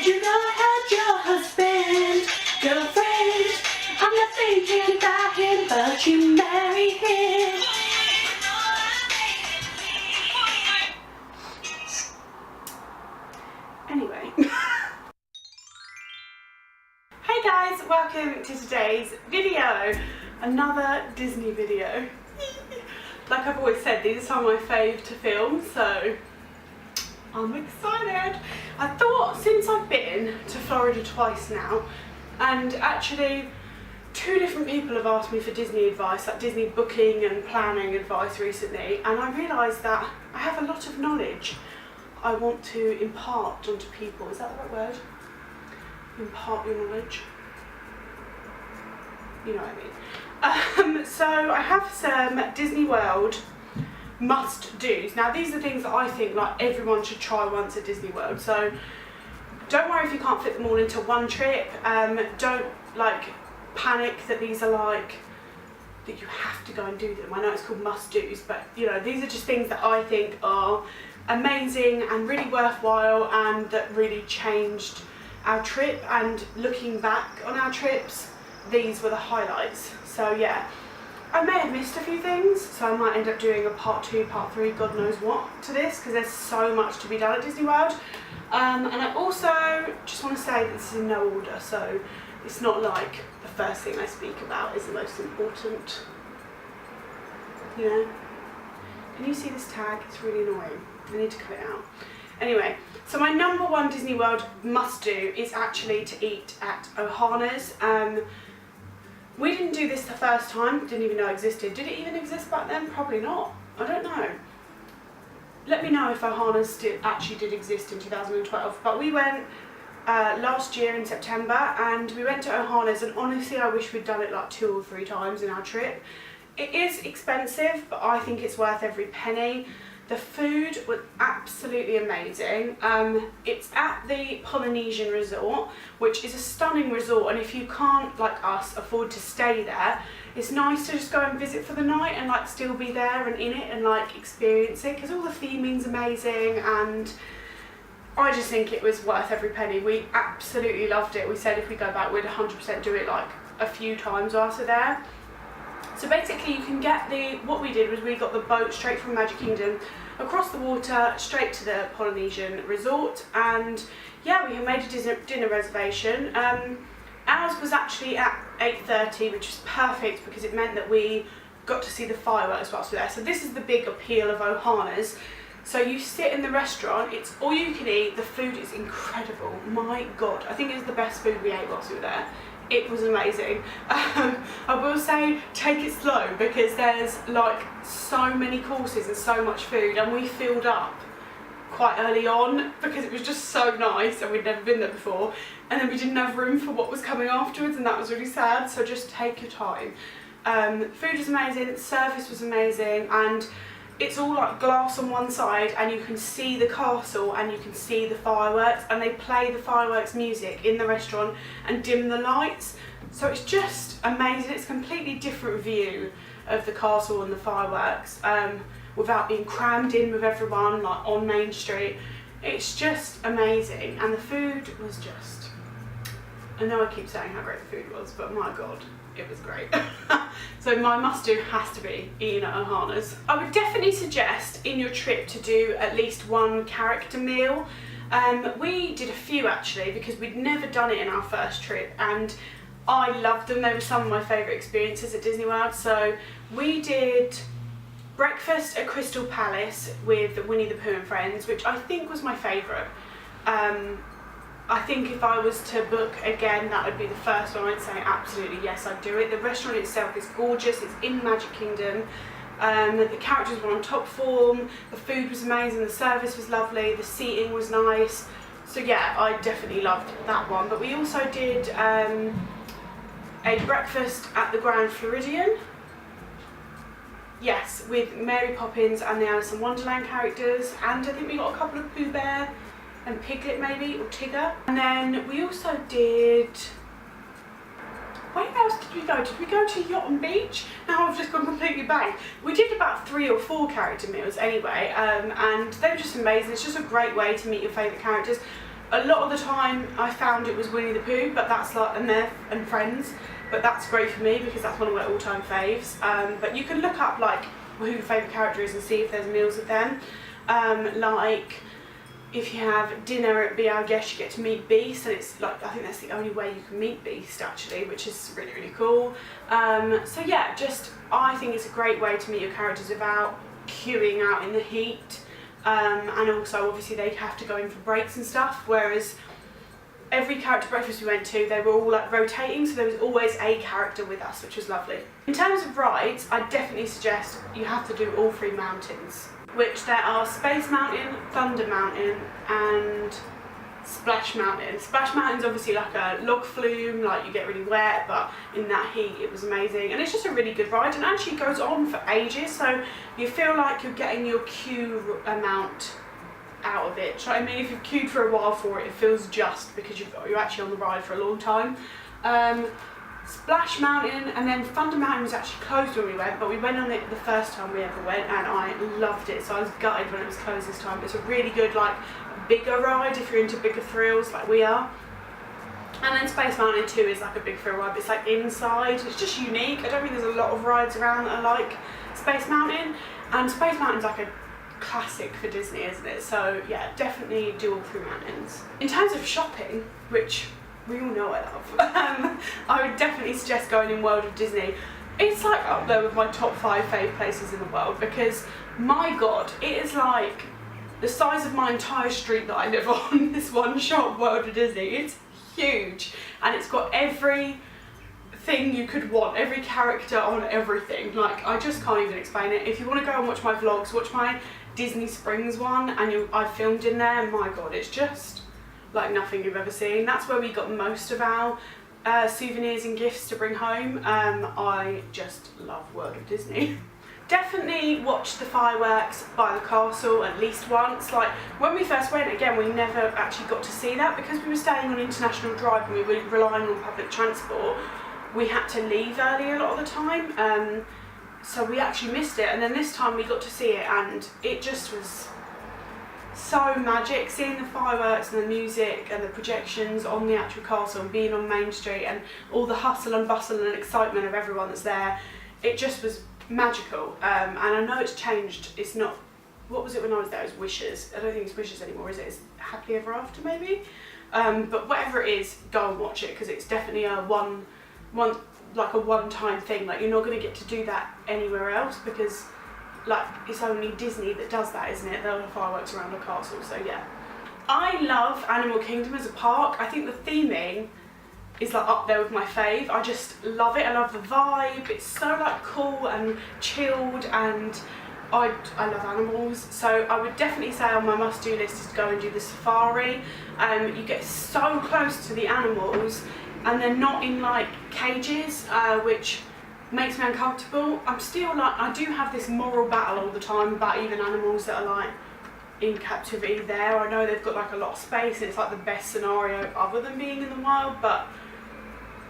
you gonna hurt your husband, girlfriend? I'm not thinking about him, but you marry him. Anyway. Hey guys, welcome to today's video. Another Disney video. Like I've always said, these are some of my fave to film, so I'm excited. I thought, since I've been to Florida twice now, and actually 2 different people have asked me for Disney advice, like Disney booking and planning advice recently, and I realised that I have a lot of knowledge I want to impart onto people. Is that the right word? Impart your knowledge? You know what I mean. So I have some Disney World must-dos. Now these are things that I think like everyone should try once at Disney World. So don't worry if you can't fit them all into one trip. Don't like panic that these are like that you have to go and do them. I know it's called must-dos, but you know, these are just things that I think are amazing and really worthwhile and that really changed our trip, and looking back on our trips, these were the highlights. So yeah, I may have missed a few things, so I might end up doing a part 2, part 3, God knows what to this, because there's so much to be done at Disney World. And I also just want to say that this is in no order, so it's not like the first thing I speak about is the most important, you know. Can you see this tag? It's really annoying. I need to cut it out. Anyway, so my number 1 Disney World must-do is actually to eat at Ohana's. We didn't do this the first time, didn't even know it existed. Did it even exist back then? Probably not. I don't know. Let me know if Ohana's actually did exist in 2012. But we went last year in September, and we went to Ohana's, and honestly I wish we'd done it like 2 or 3 times in our trip. It is expensive, but I think it's worth every penny. The food was absolutely amazing. It's at the Polynesian Resort, which is a stunning resort, and if you can't, like us, afford to stay there, it's nice to just go and visit for the night and like still be there and in it and like experience it, because all the theming's amazing, and I just think it was worth every penny. We absolutely loved it. We said if we go back we'd 100% do it like a few times after there. So basically you can get what we did was we got the boat straight from Magic Kingdom across the water straight to the Polynesian Resort, and yeah, we had made a dinner reservation. Ours was actually at 8:30, which was perfect because it meant that we got to see the fireworks whilst we were there. So this is the big appeal of Ohana's. So you sit in the restaurant, it's all you can eat, the food is incredible. My God, I think it was the best food we ate whilst we were there. It was amazing. I will say take it slow because there's like so many courses and so much food, and we filled up quite early on because it was just so nice and we'd never been there before, and then we didn't have room for what was coming afterwards, and that was really sad. So just take your time. Food was amazing, service was amazing, and it's all like glass on one side and you can see the castle and you can see the fireworks, and they play the fireworks music in the restaurant and dim the lights. So it's just amazing. It's a completely different view of the castle and the fireworks without being crammed in with everyone like on Main Street. It's just amazing, and the food was just, I know I keep saying how great the food was, but my God, it was great. So my must-do has to be eating at Ohana's. I would definitely suggest in your trip to do at least 1 character meal. We did a few actually because we'd never done it in our first trip, and I loved them. They were some of my favourite experiences at Disney World. So we did breakfast at Crystal Palace with Winnie the Pooh and Friends, which I think was my favourite. I think if I was to book again, that would be the first one. I'd say absolutely yes, I'd do it. The restaurant itself is gorgeous. It's in Magic Kingdom. The characters were on top form. The food was amazing. The service was lovely. The seating was nice. So yeah, I definitely loved that one. But we also did a breakfast at the Grand Floridian. Yes, with Mary Poppins and the Alice in Wonderland characters, and I think we got a couple of Pooh Bear and Piglet maybe, or Tigger. And then we also did, where else did we go? Did we go to Yacht and Beach? Now I've just gone completely blank. We did about 3 or 4 character meals anyway, and they were just amazing. It's just a great way to meet your favourite characters. A lot of the time I found it was Winnie the Pooh, but that's like, and Friends, but that's great for me because that's one of my all-time faves. But you can look up like who your favourite character is and see if there's meals with them. Like if you have dinner at Be Our Guest, you get to meet Beast, and it's like, I think that's the only way you can meet Beast actually, which is really, really cool. So yeah, just I think it's a great way to meet your characters without queuing out in the heat. And also obviously they have to go in for breaks and stuff, whereas every character breakfast we went to, they were all like rotating, so there was always a character with us, which was lovely. In terms of rides, I definitely suggest you have to do all 3 mountains, which there are Space Mountain, Thunder Mountain and Splash Mountain. Splash Mountain's obviously like a log flume, like you get really wet, but in that heat it was amazing, and it's just a really good ride, and actually goes on for ages, so you feel like you're getting your queue amount out of it. So I mean, if you've queued for a while for it, it feels just because you're actually on the ride for a long time. Splash Mountain and then Thunder Mountain was actually closed when we went, but we went on it the first time we ever went and I loved it, so I was gutted when it was closed this time. It's a really good, like, bigger ride if you're into bigger thrills like we are. And then Space Mountain 2 is like a big thrill ride, but it's like inside, it's just unique. I don't think there's a lot of rides around that are like Space Mountain, and Space Mountain's like a classic for Disney, isn't it? So yeah, definitely do all 3 mountains. In terms of shopping, which we all know I love, I would definitely suggest going in World of Disney. It's like up there with my top 5 fave places in the world, because my god, it is like the size of my entire street that I live on, this one shop, World of Disney. It's huge, and it's got every thing you could want, every character on everything. Like, I just can't even explain it. If you want to go and watch my vlogs, watch my Disney Springs one, and I filmed in there, my god, it's just like nothing you've ever seen. That's where we got most of our souvenirs and gifts to bring home. I just love World of Disney. Definitely watch the fireworks by the castle at least once. Like, when we first went, again, we never actually got to see that because we were staying on International Drive and we were relying on public transport. We had to leave early a lot of the time, so we actually missed it, and then this time we got to see it and it just was so magic, seeing the fireworks and the music and the projections on the actual castle and being on Main Street and all the hustle and bustle and excitement of everyone that's there. It just was magical, and I know it's changed. It's not, what was it when I was there? It was Wishes. I don't think it's Wishes anymore, is it? It's Happily Ever After maybe? But whatever it is, go and watch it, because it's definitely a one-time thing. Like, you're not going to get to do that anywhere else, because like it's only Disney that does that, isn't it? There are fireworks around the castle. So yeah, I love Animal Kingdom as a park. I think the theming is like up there with my fave. I just love it. I love the vibe. It's so like cool and chilled, and I love animals, so I would definitely say on my must-do list is to go and do the safari. You get so close to the animals, and they're not in like cages, which makes me uncomfortable. I'm still like, I do have this moral battle all the time about even animals that are like in captivity there. I know they've got like a lot of space and it's like the best scenario other than being in the wild, but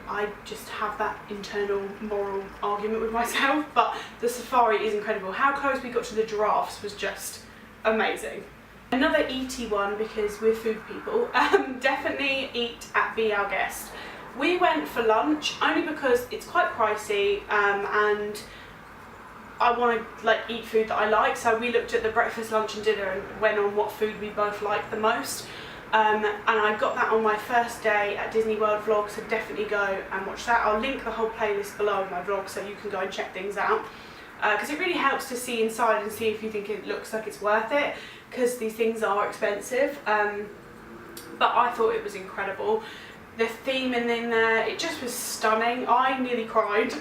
I just have that internal moral argument with myself. But the safari is incredible. How close we got to the giraffes was just amazing. Another eaty one, because we're food people, definitely eat at Be Our Guest. We went for lunch only because it's quite pricey, and I want to like eat food that I like, so we looked at the breakfast, lunch and dinner and went on what food we both like the most. And I got that on my first day at Disney World vlog, so definitely go and watch that. I'll link the whole playlist below in my vlog so you can go and check things out, because it really helps to see inside and see if you think it looks like it's worth it, because these things are expensive. But I thought it was incredible. The theme in there, it just was stunning. I nearly cried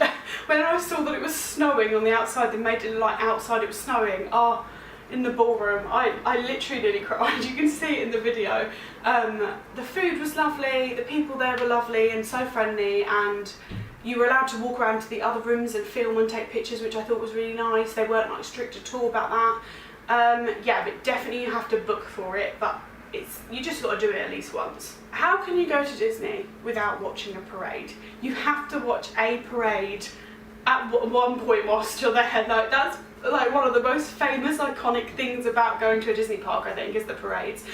when I saw that it was snowing on the outside. They made it look like outside it was snowing. In the ballroom, I literally nearly cried. You can see it in the video. The food was lovely, the people there were lovely and so friendly, and you were allowed to walk around to the other rooms and film and take pictures, which I thought was really nice. They weren't like strict at all about that. Yeah, but definitely you have to book for it, but you just got to do it at least once. How can you go to Disney without watching a parade? You have to watch a parade at one point whilst you're there. Like, that's like one of the most famous iconic things about going to a Disney park, I think, is the parades.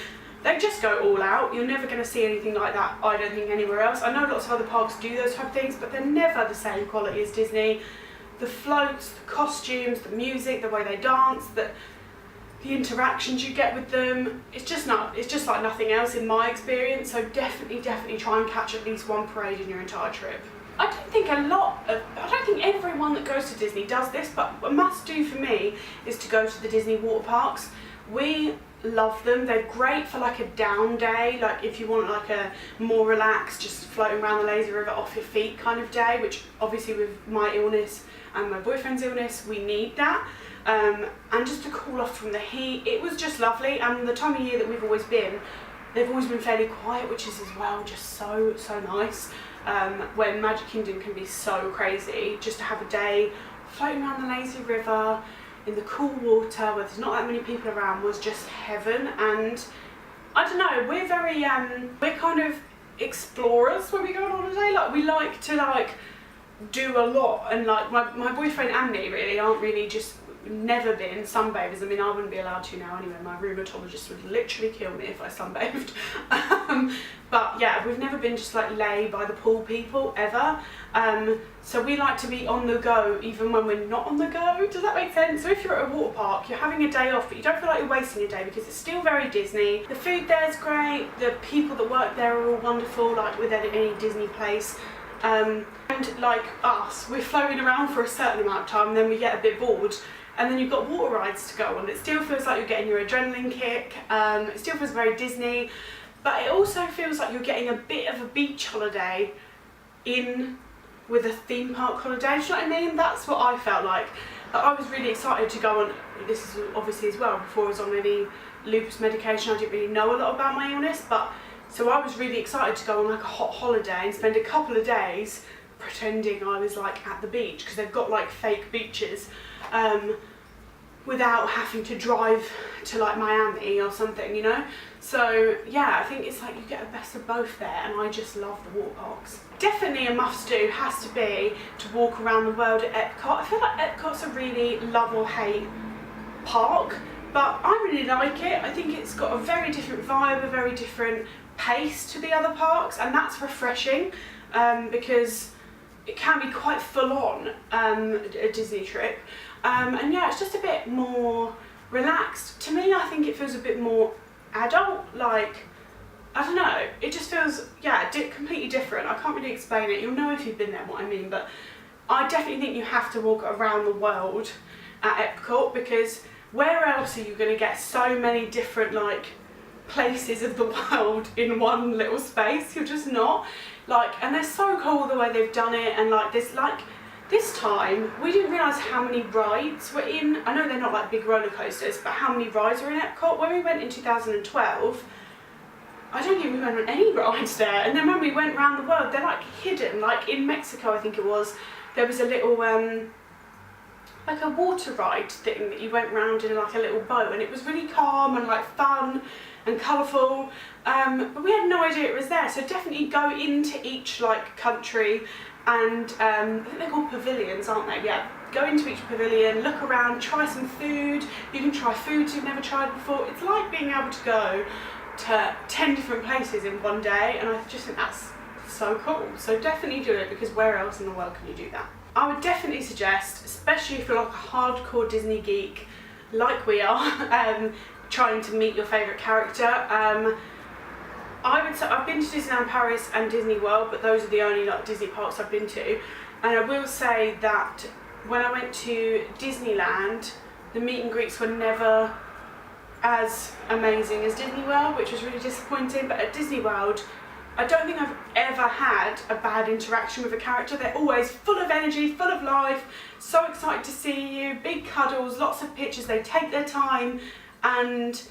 They just go all out. You're never going to see anything like that, I don't think, anywhere else. I know lots of other parks do those type of things, but they're never the same quality as Disney. The floats, the costumes, the music, the way they dance, the interactions you get with them, it's just like nothing else in my experience. So definitely try and catch at least one parade in your entire trip. I don't think everyone that goes to Disney does this, but a must do for me is to go to the Disney water parks. We love them. They're great for like a down day, like if you want like a more relaxed, just floating around the lazy river off your feet kind of day, which obviously with my illness and my boyfriend's illness, we need that. And just to cool off from the heat, it was just lovely. And the time of year that we've always been, they've always been fairly quiet, which is as well just so nice. When Magic Kingdom can be so crazy, just to have a day floating around the lazy river in the cool water where there's not that many people around was just heaven. And I don't know, we're very we're kind of explorers when we go on holiday. Like, we like to do a lot, and like my boyfriend and me really aren't really just never been sunbathers. I mean, I wouldn't be allowed to now anyway. My rheumatologist would literally kill me if I sunbathed. But yeah, we've never been just like lay by the pool people ever. So we like to be on the go even when we're not on the go. Does that make sense? So if you're at a water park, you're having a day off, but you don't feel like you're wasting a day because it's still very Disney. The food there is great. The people that work there are all wonderful, like with any Disney place. And like us, we're floating around for a certain amount of time, and then we get a bit bored. And then you've got water rides to go on. It still feels like you're getting your adrenaline kick. It still feels very Disney, but it also feels like you're getting a bit of a beach holiday in with a theme park holiday. Do you know what I mean? That's what I felt like. I was really excited to go on. This is obviously as well before I was on any lupus medication. I didn't really know a lot about my illness, but so I was really excited to go on like a hot holiday and spend a couple of days pretending I was like at the beach, because they've got like fake beaches. Without having to drive to like Miami or something, you know? So yeah, I think it's like you get the best of both there, and I just love the water parks. Definitely a must do has to be to walk around the world at Epcot. I feel like Epcot's a really love or hate park, but I really like it. I think it's got a very different vibe, a very different pace to the other parks, and that's refreshing, because it can be quite full on, a Disney trip. And yeah, it's just a bit more relaxed. To me, I think it feels a bit more adult, like, I don't know, it just feels, yeah, completely different. I can't really explain it. You'll know if you've been there what I mean, but I definitely think you have to walk around the world at Epcot, because where else are you going to get so many different, like, places of the world in one little space? You're just not. Like, and they're so cool the way they've done it, and like this time we didn't realise how many rides were in. I know they're not like big roller coasters, but how many rides were in Epcot. When we went in 2012, I don't think we went on any rides there, and then when we went around the world, they're like hidden. Like in Mexico, I think it was, there was a little like a water ride thing that you went round in like a little boat, and it was really calm and like fun and colourful, but we had no idea it was there. So definitely go into each like country, and I think they're called pavilions, aren't they? Yeah, go into each pavilion, look around, try some food. You can try foods you've never tried before. It's like being able to go to 10 different places in one day, and I just think that's so cool. So definitely do it, because where else in the world can you do that? I would definitely suggest, especially if you're like a hardcore Disney geek like we are, trying to meet your favourite character. I would say I've been to Disneyland Paris and Disney World, but those are the only like Disney parks I've been to. And I will say that when I went to Disneyland, the meet and greets were never as amazing as Disney World, which was really disappointing. But at Disney World, I don't think I've ever had a bad interaction with a character. They're always full of energy, full of life, so excited to see you, big cuddles, lots of pictures. They take their time, and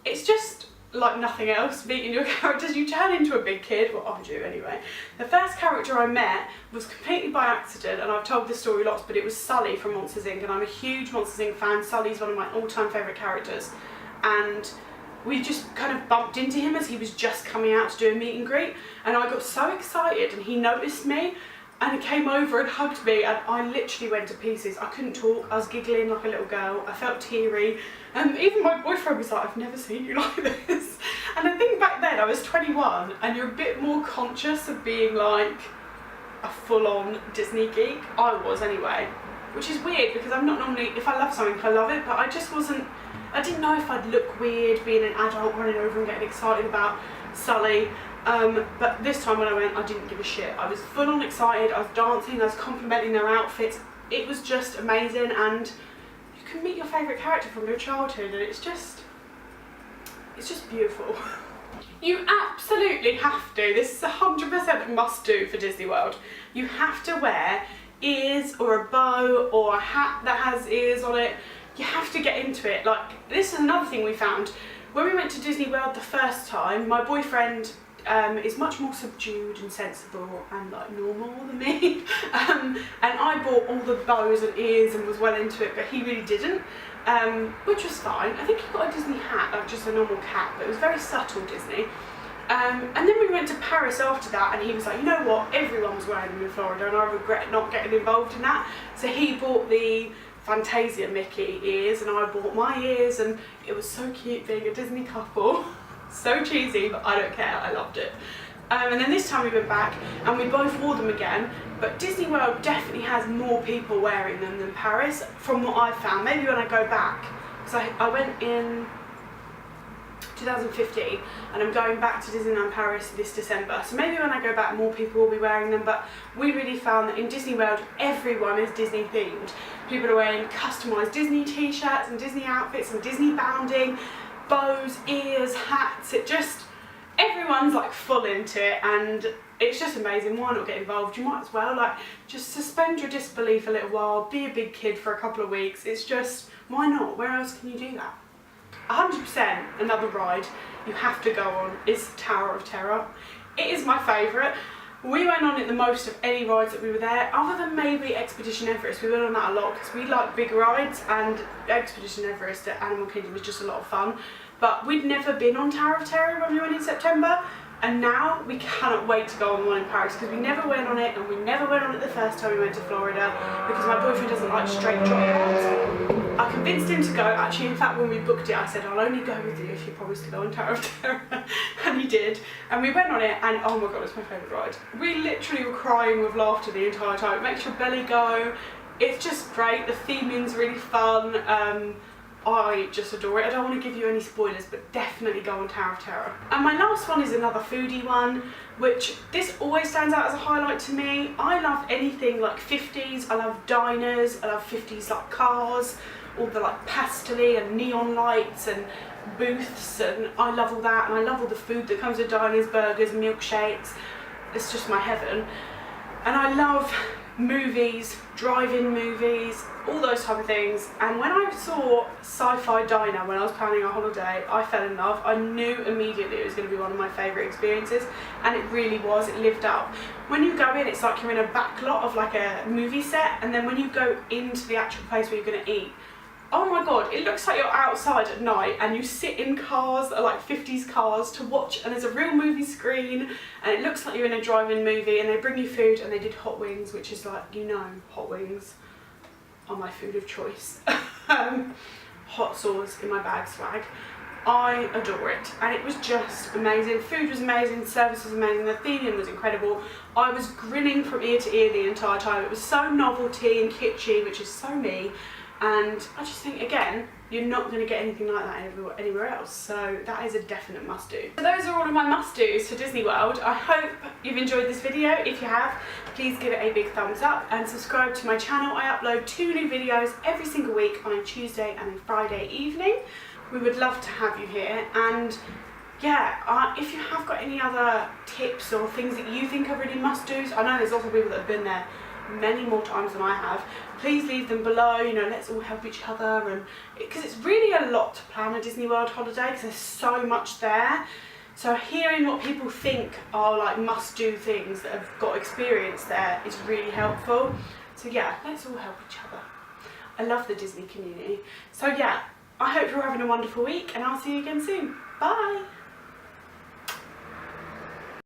it's just like nothing else, meeting your characters. You turn into a big kid, well I do anyway. The first character I met was completely by accident, and I've told this story lots, but it was Sully from Monsters Inc, and I'm a huge Monsters Inc fan. Sully's one of my all-time favourite characters, and we just kind of bumped into him as he was just coming out to do a meet and greet, and I got so excited, and he noticed me, and he came over and hugged me, and I literally went to pieces. I couldn't talk, I was giggling like a little girl, I felt teary, and even my boyfriend was like, I've never seen you like this. And I think back then I was 21 and you're a bit more conscious of being like a full-on Disney geek. I was anyway, which is weird because I'm not normally, if I love something I love it, but I just wasn't, I didn't know if I'd look weird being an adult running over and getting excited about Sully. But this time when I went, I didn't give a shit. I was full on excited, I was dancing, I was complimenting their outfits. It was just amazing, and you can meet your favourite character from your childhood, and it's just beautiful. You absolutely have to, this is 100% must do for Disney World. You have to wear ears or a bow or a hat that has ears on it. You have to get into it. Like, this is another thing we found. When we went to Disney World the first time, my boyfriend is much more subdued and sensible and like normal than me. And I bought all the bows and ears and was well into it, but he really didn't, which was fine. I think he got a Disney hat, like just a normal cap, but it was very subtle Disney. And then we went to Paris after that, and he was like, you know what, everyone was wearing them in Florida and I regret not getting involved in that. So he bought the Fantasia Mickey ears and I bought my ears, and it was so cute being a Disney couple. So cheesy, but I don't care, I loved it. And then this time we went back and we both wore them again, but Disney World definitely has more people wearing them than Paris, from what I've found. Maybe when I go back, because I went in 2015 and I'm going back to Disneyland Paris this December, so maybe when I go back more people will be wearing them. But we really found that in Disney World everyone is Disney themed. People are wearing customised Disney t-shirts and Disney outfits and Disney bounding, bows, ears, hats. It just, everyone's like full into it, and it's just amazing. Why not get involved? You might as well like just suspend your disbelief a little while, be a big kid for a couple of weeks. It's just, why not? Where else can you do that? 100% another ride you have to go on is Tower of Terror. It is my favourite. We went on it the most of any rides that we were there, other than maybe Expedition Everest. We went on that a lot because we like big rides, and Expedition Everest at Animal Kingdom was just a lot of fun. But we'd never been on Tower of Terror when we went in September, and now we cannot wait to go on the one in Paris, because we never went on it, and we never went on it the first time we went to Florida because my boyfriend doesn't like straight drop rides. I convinced him to go. Actually, in fact, when we booked it, I said, I'll only go with you if you promise to go on Tower of Terror. And he did. And we went on it, and oh my god, it's my favourite ride. We literally were crying with laughter the entire time. It makes your belly go. It's just great. The theming's really fun. I just adore it. I don't want to give you any spoilers, but definitely go on Tower of Terror. And my last one is another foodie one, which this always stands out as a highlight to me. I love anything like 50s. I love diners. I love 50s like cars, all the like pastel-y and neon lights and booths, and I love all that. And I love all the food that comes with diners, burgers, milkshakes. It's just my heaven. And I love movies, drive-in movies, all those type of things. And when I saw Sci-Fi Diner when I was planning a holiday, I fell in love. I knew immediately it was going to be one of my favourite experiences, and it really was. It lived up. When you go in, it's like you're in a back lot of like a movie set, and then when you go into the actual place where you're going to eat, oh my god, it looks like you're outside at night and you sit in cars that are like 50s cars to watch, and there's a real movie screen, and it looks like you're in a drive-in movie, and they bring you food, and they did hot wings, which is like, you know, hot wings are my food of choice. Hot sauce in my bag swag. I adore it, and it was just amazing. Food was amazing, the service was amazing, the theming was incredible. I was grinning from ear to ear the entire time. It was so novelty and kitschy, which is so me. And I just think, again, you're not going to get anything like that anywhere else, so that is a definite must-do. So those are all of my must-dos for Disney World. I hope you've enjoyed this video. If you have, please give it a big thumbs up and subscribe to my channel. I upload 2 new videos every single week on a Tuesday and a Friday evening. We would love to have you here, and yeah, if you have got any other tips or things that you think are really must-dos, I know there's lots of people that have been there many more times than I have, please leave them below. You know, let's all help each other, and because it's really a lot to plan a Disney World holiday because there's so much there. So hearing what people think are like must-do things that have got experience there is really helpful. So yeah, let's all help each other. I love the Disney community. So yeah, I hope you're having a wonderful week, and I'll see you again soon. Bye!